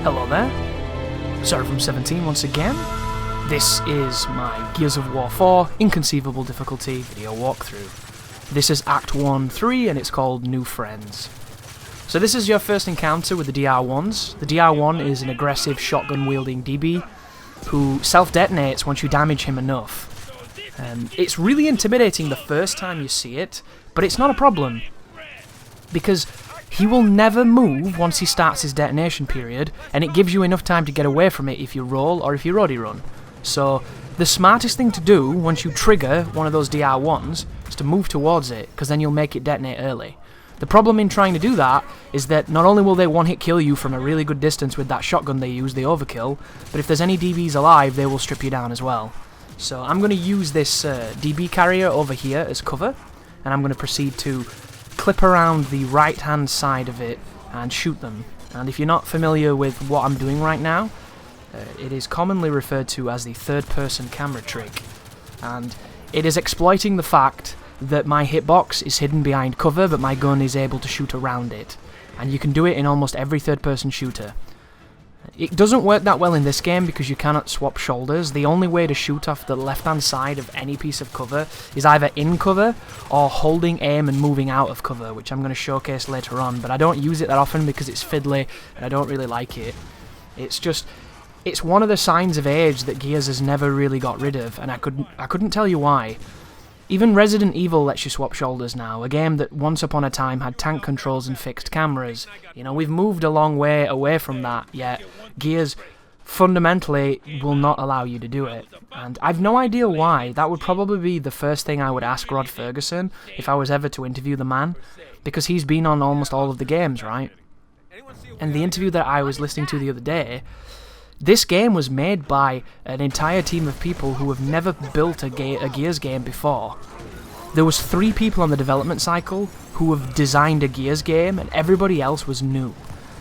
Hello there, Sarah from 17 once again. This is my Gears of War 4 Inconceivable difficulty video walkthrough. This is Act 1-3 and it's called New Friends. So this is your first encounter with the DR1s. The DR1 is an aggressive shotgun-wielding DB who self-detonates once you damage him enough. It's really intimidating the first time you see it, but it's not a problem, because he will never move once he starts his detonation period, and it gives you enough time to get away from it if you roll or if you roadie run. So the smartest thing to do once you trigger one of those DR1s is to move towards it, because then you'll make it detonate early. The problem in trying to do that is that not only will they one-hit kill you from a really good distance with that shotgun they use, the overkill, but if there's any DBs alive, they will strip you down as well. So I'm going to use this DB carrier over here as cover, and I'm going to proceed to clip around the right-hand side of it and shoot them. And if you're not familiar with what I'm doing right now, it is commonly referred to as the third-person camera trick, and it is exploiting the fact that my hitbox is hidden behind cover, but my gun is able to shoot around it. And you can do it in almost every third-person shooter. It doesn't work that well in this game because you cannot swap shoulders. The only way to shoot off the left-hand side of any piece of cover is either in cover or holding aim and moving out of cover, which I'm going to showcase later on, but I don't use it that often because it's fiddly and I don't really like it. It's one of the signs of age that Gears has never really got rid of, and I couldn't tell you why. Even Resident Evil lets you swap shoulders now, a game that once upon a time had tank controls and fixed cameras. You know, we've moved a long way away from that, yet Gears fundamentally will not allow you to do it. And I've no idea why. That would probably be the first thing I would ask Rod Ferguson if I was ever to interview the man, because he's been on almost all of the games, right? And the interview that I was listening to the other day, this game was made by an entire team of people who have never built a Gears game before. There was 3 people on the development cycle who have designed a Gears game, and everybody else was new.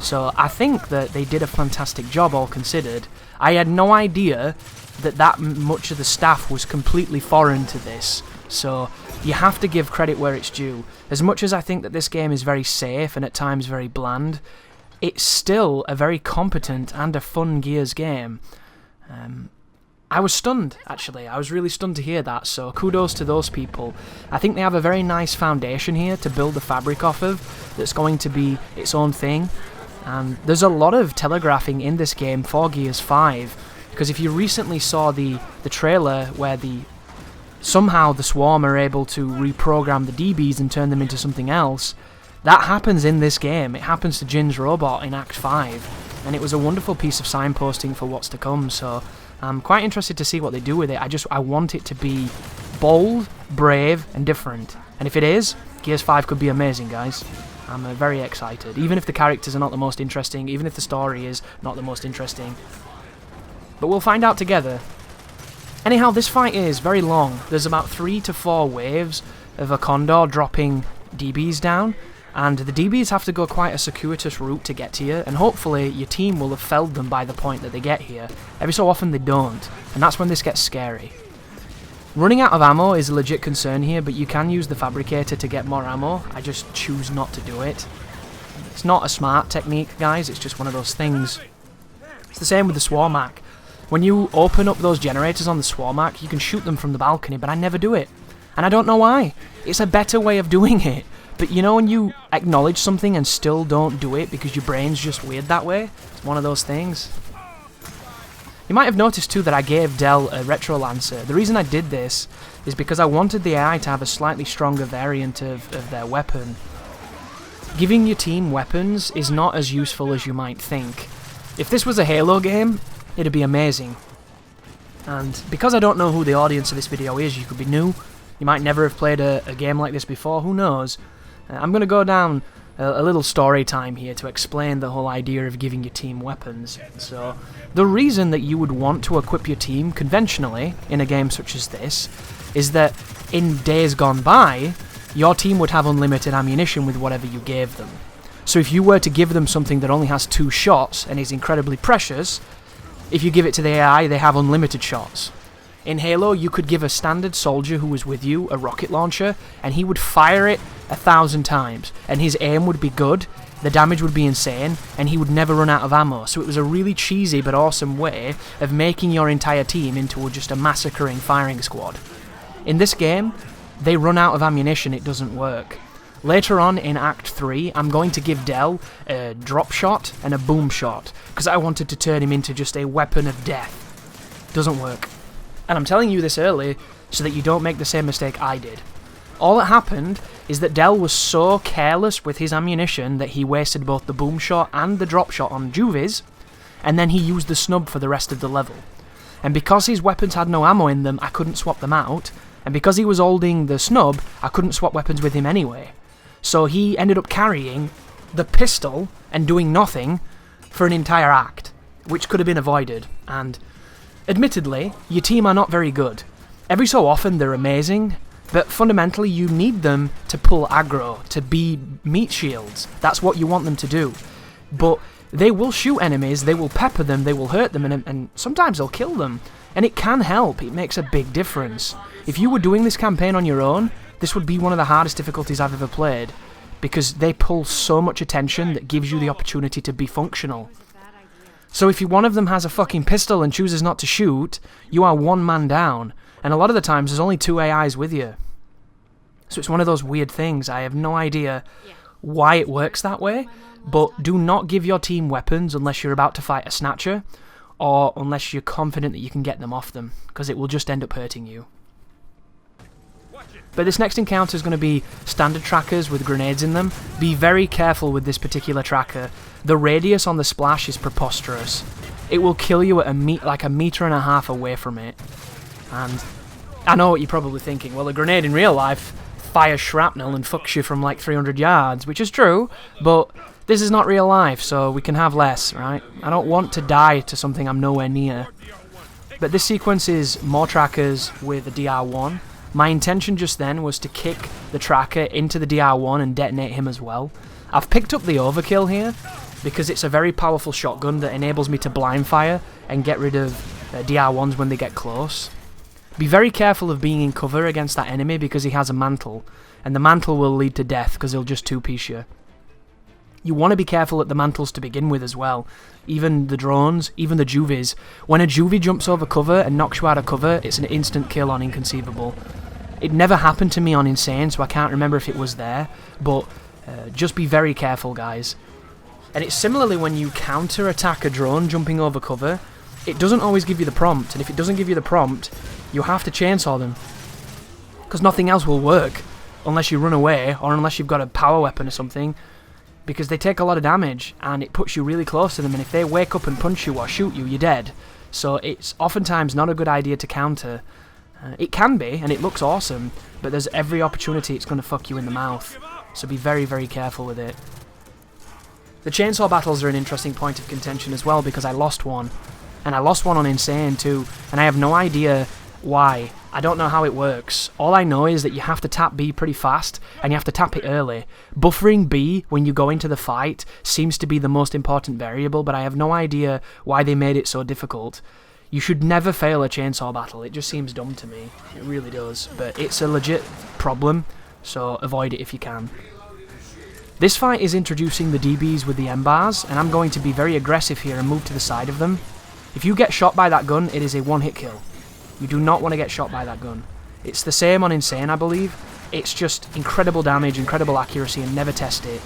So I think that they did a fantastic job, all considered. I had no idea that much of the staff was completely foreign to this, so you have to give credit where it's due. As much as I think that this game is very safe and at times very bland, it's still a very competent and a fun Gears game. I was stunned, actually. I was really stunned to hear that, so kudos to those people. I think they have a very nice foundation here to build the fabric off of that's going to be its own thing. And there's a lot of telegraphing in this game for Gears 5, because if you recently saw the trailer where somehow the Swarm are able to reprogram the DBs and turn them into something else, that happens in this game. It happens to Jin's robot in Act 5, and it was a wonderful piece of signposting for what's to come, so I'm quite interested to see what they do with it. I want it to be bold, brave, and different, and if it is, Gears 5 could be amazing, guys. I'm very excited, even if the characters are not the most interesting, even if the story is not the most interesting. But we'll find out together. Anyhow, this fight is very long. There's about 3 to 4 waves of a Condor dropping DBs down, and the DBs have to go quite a circuitous route to get to you, and hopefully your team will have felled them by the point that they get here. Every so often they don't, and that's when this gets scary. Running out of ammo is a legit concern here, but you can use the fabricator to get more ammo. I just choose not to do it. It's not a smart technique, guys, it's just one of those things. It's the same with the Swarmac. When you open up those generators on the Swarmac, you can shoot them from the balcony, but I never do it. And I don't know why. It's a better way of doing it. But you know when you acknowledge something and still don't do it because your brain's just weird that way? It's one of those things. You might have noticed too that I gave Dell a Retro Lancer. The reason I did this is because I wanted the AI to have a slightly stronger variant of their weapon. Giving your team weapons is not as useful as you might think. If this was a Halo game, it'd be amazing. And because I don't know who the audience of this video is, you could be new, you might never have played a game like this before, who knows? I'm going to go down a little story time here to explain the whole idea of giving your team weapons. So, the reason that you would want to equip your team conventionally in a game such as this is that in days gone by, your team would have unlimited ammunition with whatever you gave them. So if you were to give them something that only has 2 shots and is incredibly precious, if you give it to the AI, they have unlimited shots. In Halo, you could give a standard soldier who was with you a rocket launcher, and he would fire it 1,000 times, and his aim would be good, the damage would be insane, and he would never run out of ammo. So it was a really cheesy but awesome way of making your entire team into just a massacring firing squad. In this game, they run out of ammunition, it doesn't work. Later on in Act 3, I'm going to give Del a drop shot and a boom shot, because I wanted to turn him into just a weapon of death. Doesn't work. And I'm telling you this early, so that you don't make the same mistake I did. All that happened is that Del was so careless with his ammunition that he wasted both the boom shot and the drop shot on Juvies, and then he used the snub for the rest of the level. And because his weapons had no ammo in them, I couldn't swap them out, and because he was holding the snub, I couldn't swap weapons with him anyway. So he ended up carrying the pistol and doing nothing for an entire act, which could have been avoided, and admittedly, your team are not very good. Every so often they're amazing, but fundamentally you need them to pull aggro, to be meat shields. That's what you want them to do. But they will shoot enemies, they will pepper them, they will hurt them, and sometimes they'll kill them. And it can help, it makes a big difference. If you were doing this campaign on your own, this would be one of the hardest difficulties I've ever played, because they pull so much attention that gives you the opportunity to be functional. So if one of them has a fucking pistol and chooses not to shoot, you are one man down, and a lot of the times there's only 2 AIs with you. So it's one of those weird things. I have no idea why it works that way, but do not give your team weapons unless you're about to fight a snatcher, or unless you're confident that you can get them off them, because it will just end up hurting you. But this next encounter is going to be standard trackers with grenades in them. Be very careful with this particular tracker. The radius on the splash is preposterous. It will kill you at like a meter and a half away from it. And I know what you're probably thinking. Well, a grenade in real life fires shrapnel and fucks you from like 300 yards, which is true, but this is not real life, so we can have less, right? I don't want to die to something I'm nowhere near. But this sequence is more trackers with a DR1. My intention just then was to kick the tracker into the DR1 and detonate him as well. I've picked up the overkill here because it's a very powerful shotgun that enables me to blind fire and get rid of DR1s when they get close. Be very careful of being in cover against that enemy because he has a mantle, and the mantle will lead to death because he'll just two-piece you. You want to be careful at the mantles to begin with as well. Even the drones, even the juvies. When a juvie jumps over cover and knocks you out of cover, it's an instant kill on Inconceivable. It never happened to me on Insane, so I can't remember if it was there, but just be very careful, guys. And it's similarly when you counter-attack a drone jumping over cover, it doesn't always give you the prompt, and if it doesn't give you the prompt, you have to chainsaw them. Because nothing else will work, unless you run away, or unless you've got a power weapon or something, because they take a lot of damage, and it puts you really close to them, and if they wake up and punch you or shoot you, you're dead. So it's oftentimes not a good idea to counter. It can be, and it looks awesome, but there's every opportunity it's going to fuck you in the mouth. So be very, very careful with it. The chainsaw battles are an interesting point of contention as well, because I lost one. And I lost one on Insane too, and I have no idea why. I don't know how it works. All I know is that you have to tap B pretty fast, and you have to tap it early. Buffering B when you go into the fight seems to be the most important variable, but I have no idea why they made it so difficult. You should never fail a chainsaw battle, it just seems dumb to me. It really does, but it's a legit problem, so avoid it if you can. This fight is introducing the DBs with the M-bars, and I'm going to be very aggressive here and move to the side of them. If you get shot by that gun, it is a one-hit kill. You do not want to get shot by that gun. It's the same on Insane, I believe. It's just incredible damage, incredible accuracy, and never test it.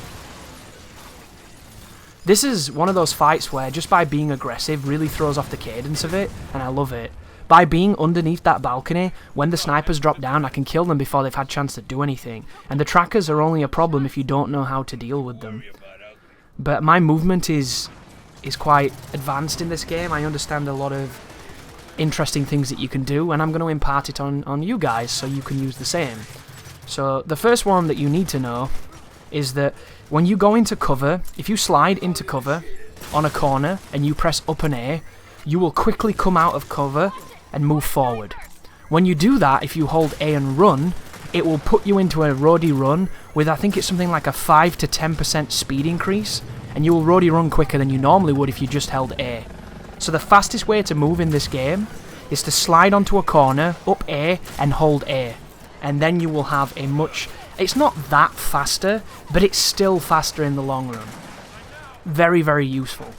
This is one of those fights where just by being aggressive really throws off the cadence of it, and I love it. By being underneath that balcony, when the snipers drop down, I can kill them before they've had a chance to do anything, and the trackers are only a problem if you don't know how to deal with them. But my movement is quite advanced in this game. I understand a lot of interesting things that you can do, and I'm going to impart it on you guys so you can use the same. So the first one that you need to know is that when you go into cover, if you slide into cover on a corner and you press up and A, you will quickly come out of cover and move forward. When you do that, if you hold A and run, it will put you into a roadie run with, I think it's something like a 5 to 10% speed increase, and you will roadie run quicker than you normally would if you just held A. So the fastest way to move in this game is to slide onto a corner, up A, and hold A. And then you will have a much It's not that faster, but it's still faster in the long run. Very, very useful.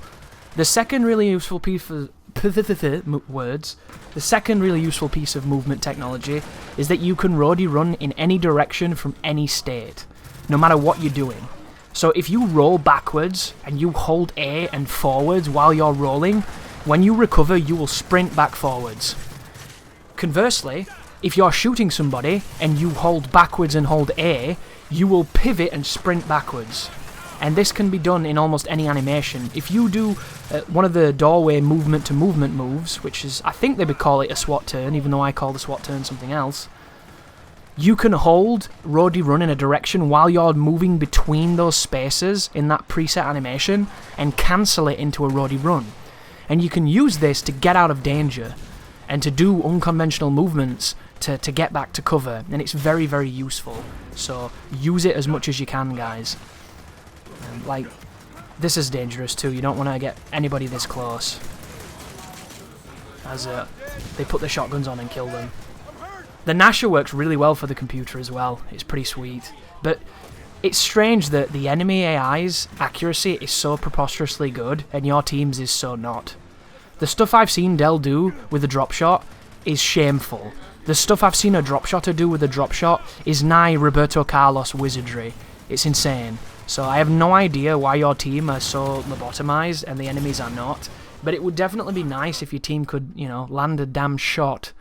The second really useful piece of The second really useful piece of movement technology is that you can roadie run in any direction from any state, no matter what you're doing. So if you roll backwards and you hold A and forwards while you're rolling, when you recover you will sprint back forwards. Conversely, if you're shooting somebody and you hold backwards and hold A, you will pivot and sprint backwards. And this can be done in almost any animation. If you do one of the doorway movement to movement moves, which is, I think they would call it a SWAT turn, even though I call the SWAT turn something else, you can hold roadie run in a direction while you're moving between those spaces in that preset animation and cancel it into a roadie run. And you can use this to get out of danger and to do unconventional movements to get back to cover, and it's very, very useful. So use it as much as you can, guys. Like, this is dangerous too, you don't want to get anybody this close, as they put the shotguns on and kill them. The Nasher works really well for the computer as well, it's pretty sweet, but it's strange that the enemy AI's accuracy is so preposterously good and your team's is so not. The stuff I've seen Dell do with the drop shot is shameful. The stuff I've seen a drop shotter do with a drop shot is nigh Roberto Carlos wizardry. It's insane. So I have no idea why your team are so lobotomized and the enemies are not, but it would definitely be nice if your team could, you know, land a damn shot.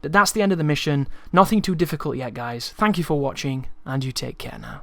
But that's the end of the mission. Nothing too difficult yet, guys. Thank you for watching, and you take care now.